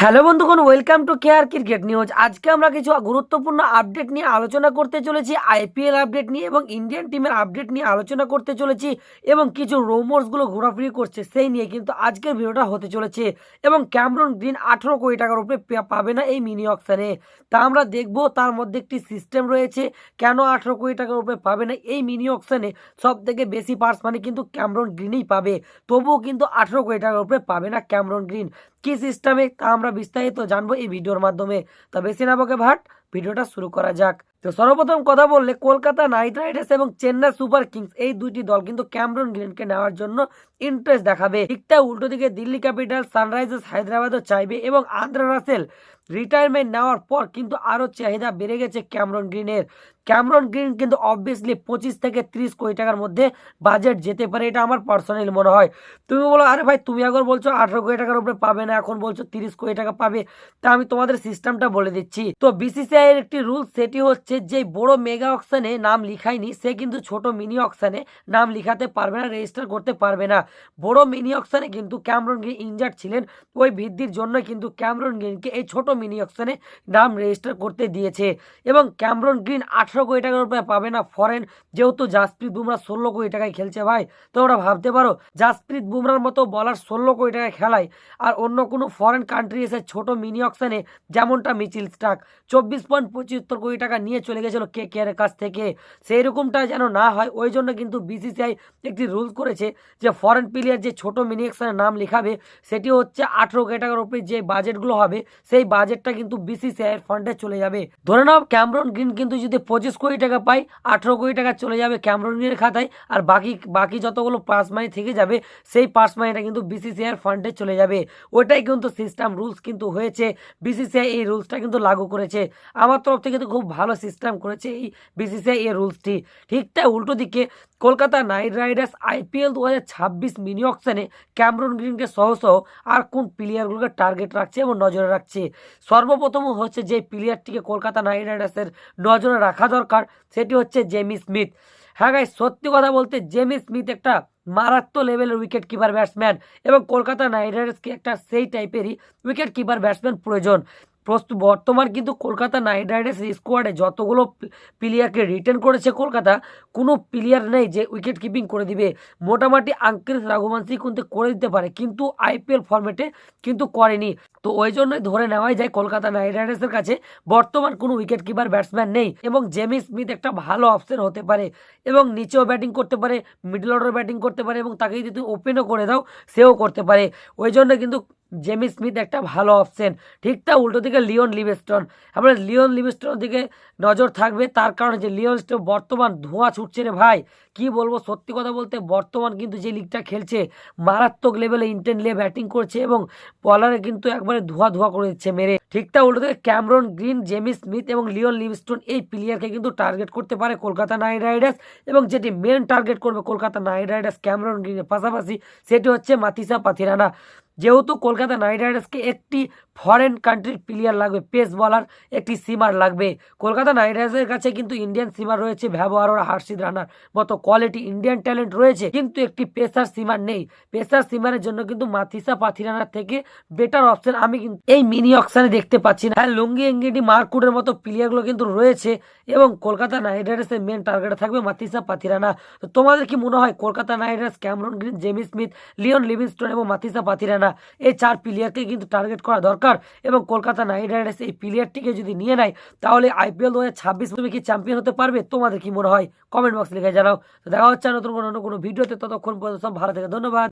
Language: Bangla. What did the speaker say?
হ্যালো বন্ধুগণ, welcome to care cricket news. আজকে আমরা কিছু গুরুত্বপূর্ণ আপডেট নিয়ে আলোচনা করতে চলেছি। আইপিএল আপডেট নিয়ে এবং ইন্ডিয়ান টিমের আপডেট নিয়ে আলোচনা করতে চলেছি এবং কিছু রুমার্সগুলো ঘোরাফিরি করছে সেই নিয়ে কিন্তু আজকের ভিডিওটা হতে চলেছে। এবং ক্যামেরন গ্রিন 18 কোটি টাকার উপরে পাবে না এই মিনি অকশনে, তা আমরা দেখবো। তার মধ্যে একটি সিস্টেম রয়েছে কেন 18 কোটি টাকার উপরে পাবে না এই মিনি অকশনে। সব থেকে বেশি পার্স মানে কিন্তু ক্যামেরন গ্রিনই পাবে, তবুও কিন্তু 18 কোটি টাকার উপরে পাবে না ক্যামেরন গ্রিন। কি সিস্টেমে তা আমরা বিস্তারিত জানবো এই ভিডিওর মাধ্যমে। তা বেশি না বকে ভাট, ভিডিওটা শুরু করা যাক। তো সর্বপ্রথম কথা বললে কলকাতা নাইট রাইডার্স এবং চেন্নাই সুপার কিংস এই দুইটি দল কিন্তু ক্যামেরন গ্রিনকে নেওয়ার জন্য ইন্টারেস্ট দেখাবে। ঠিকটা উল্টো দিকে দিল্লি ক্যাপিটাল, সানরাইজার্স হায়দ্রাবাদও চাইবে এবং আন্দ্রে রাসেল রিটায়ারমেন্ট নেওয়ার পর কিন্তু আরও চাহিদা বেড়ে গেছে ক্যামেরন গ্রিনের। ক্যামেরন গ্রিন কিন্তু অবভিয়াসলি 25 থেকে 30 কোটি টাকার মধ্যে বাজেট যেতে পারে, এটা আমার পার্সোনালি মনে হয়। তুমি বলো আরে ভাই তুমি একবার বলছো 18 কোটি টাকার উপরে পাবে না, এখন বলছো 30 কোটি টাকা পাবে। তা আমি তোমাদের সিস্টেমটা বলে দিচ্ছি। তো বিসিসিআই এর একটি রুল, সেটি হচ্ছে যে বড় মেগা অকশনে নাম লিখায়নি সে কিন্তু ছোট মিনি অকশনে নাম লিখাতে পারবে না, রেজিস্টার করতে পারবে না। বড় মিনি অকশনে কিন্তু ক্যামেরন গ্রিন ইনজার্ড ছিলেন, ওই ভিত্তির জন্য কিন্তু ক্যামেরন গ্রিনকে এই ছোট মিনি অকশনে নাম রেজিস্টার করতে দিয়েছে। এবং ক্যামেরন গ্রিন 18 কোটি টাকার উপরে পাবে না ফরেন, যেহেতু জাসপ্রীত বুমরা 16 কোটি টাকায় খেলছে। ভাই তোমরা ভাবতে পারো জাসপ্রীত বুমরার মতো বলার 16 কোটি টাকায় খেলায়, আর অন্য কোনো ফরেন কান্ট্রি এসে ছোট মিনি অকশনে যেমনটা মিচেল স্টার্ক 24.75 কোটি টাকা নিয়ে চলে গেছিল কেকেআর এর কাছ থেকে, সেই রকমটা যেন না হয় ওই জন্য কিন্তু বিসিসিআই একটি রুলস করেছে যে ফরেন প্লেয়ার যে ছোট মিনি অকশনে নাম লিখাবে সেটি হচ্ছে 18 কোটি টাকার উপরে যে বাজেটগুলো হবে সেই বাজেটটা কিন্তু বিসিসিআই এর ফান্ডে চলে যাবে। ধরে নাও ক্যামেরন গ্রিন কিন্তু যদি 25 কোটি টাকা পায়, 18 কোটি টাকা চলে যাবে ক্যামেরন গ্রিনের খাতায়, আর বাকি যতগুলো পার্স মানি থেকে যাবে সেই পার্স মানিটা কিন্তু বিসিসিআই এর ফান্ডে চলে যাবে। ওইটাই কিন্তু সিস্টেম রুলস কিন্তু হয়েছে, বিসিসিআই এই রুলসটা কিন্তু লাগু করেছে। আমার তরফ থেকে তো খুব ভালো সিস্টেম করেছে এই বিসিসিআই এই রুলসটি। ঠিক তাই উল্টো দিকে Kolkata Knight Riders IPL 2026 mini অকশনে ক্যামেরন গ্রিনকে সহ আর কোন প্লেয়ারগুলোকে টার্গেট রাখছে এবং নজরে রাখছে। সর্বপ্রথম হচ্ছে যে প্লেয়ারটিকে কলকাতা নাইট রাইডার্সের নজরে রাখা দরকার সেটি হচ্ছে জেমি স্মিথ। হ্যাঁ গাইস, সত্যি কথা বলতে জেমি স্মিথ একটা মারাত্মক লেভেলের উইকেট কিপার ব্যাটসম্যান এবং কলকাতা নাইট রাইডার্সকে একটা সেই টাইপেরই উইকেট কিপার ব্যাটসম্যান প্রয়োজন। বর্তমান কিন্তু কলকাতা নাইট রাইডার্স স্কোয়াডে যতগুলো প্লেয়ারকে রিটেন করেছে কলকাতা, কোনো প্লেয়ার নেই যে উইকেট কিপিং করে দিবে। মোটামুটি আঙ্কিত রাঘুবংশী কিন্তু করে দিতে পারে, কিন্তু আইপিএল ফরম্যাটে কিন্তু করেনি। তো ওই জন্যই ধরে নেওয়াই যায় কলকাতা নাইট রাইডার্সের কাছে বর্তমান কোনো উইকেট কিপার ব্যাটসম্যান নেই এবং জেমি স্মিথ একটা ভালো অপশন হতে পারে এবং নিচেও ব্যাটিং করতে পারে, মিডল অর্ডার ব্যাটিং করতে পারে এবং তাকে যদি ওপেনও করে দাও সেও করতে পারে। ওই জন্য কিন্তু জেমি স্মিথ একটা ভালো অপশন। ঠিক তা উল্টো দিকে লিওন লিভিংস্টন, আমরা লিওন লিভিংস্টনের দিকে নজর থাকবে, তার কারণে যে লিওন লিভিংস্টন বর্তমান ধোঁয়া ছুটছে রে ভাই। কি বলবো, সত্যি কথা বলতে বর্তমান কিন্তু যে লিগটা খেলছে মারাত্মক লেভেলে ইন্টেন্টলি ব্যাটিং করছে এবং বলারে কিন্তু একবারে ধোঁয়া ধোঁয়া করে দিচ্ছে মেরে। ঠিক তা উল্টো দিকে ক্যামেরন গ্রিন, জেমি স্মিথ এবং লিওন লিভিংস্টন এই প্লেয়ারকে কিন্তু টার্গেট করতে পারে কলকাতা নাইট রাইডার্স, এবং যেটি মেন টার্গেট করবে কলকাতা নাইট রাইডার্স ক্যামেরন গ্রিনের পাশাপাশি সেটি হচ্ছে মাথিসা পাথিরানা। যেহেতু কলকাতা নাইট রাইডার্সকে একটি ফরেন কান্ট্রির প্লেয়ার লাগবে, পেস বলার একটি সিমার লাগবে। কলকাতা নাইট রাইডার্সের কাছে কিন্তু ইন্ডিয়ান সিমার রয়েছে, ভ্যাভো আরোরা, হার্ষিদ রানার মতো কোয়ালিটি ইন্ডিয়ান ট্যালেন্ট রয়েছে, কিন্তু একটি পেসার সিমার নেই। পেসার সিমারের জন্য কিন্তু মাথিসা পাথিরানার থেকে বেটার অপশন আমি কিন্তু এই মিনি অকশনে দেখতে পাচ্ছি না। হ্যাঁ, লুঙ্গি এঙ্গিডি, মার্কুডের মতো প্লেয়ারগুলো কিন্তু রয়েছে এবং কলকাতা নাইট রাইডার্সের মেন টার্গেটে থাকবে মাথিসা পাথিরানা। তো তোমাদের কি মনে হয় Kolkata Knight Riders Cameron Green, Jamie Smith, Liam Livingstone এবং মাথিসা পাথিরানা এই 4 প্লেয়ারকে কিন্তু টার্গেট করা দরকার এবং কলকাতা নাইট রাইডার্স এই প্লেয়ারটিকে যদি নিয়ে নেয় তাহলে আইপিএল 2026 তুমি কি চ্যাম্পিয়ন হতে পারবে? তোমাদের কি মনে হয় কমেন্ট বক্স লিখে জানাও। তো দেখা হচ্ছে নতুন কোনো ভিডিওতে, ততক্ষণ পর্যন্ত সব ভালো থেকে ধন্যবাদ।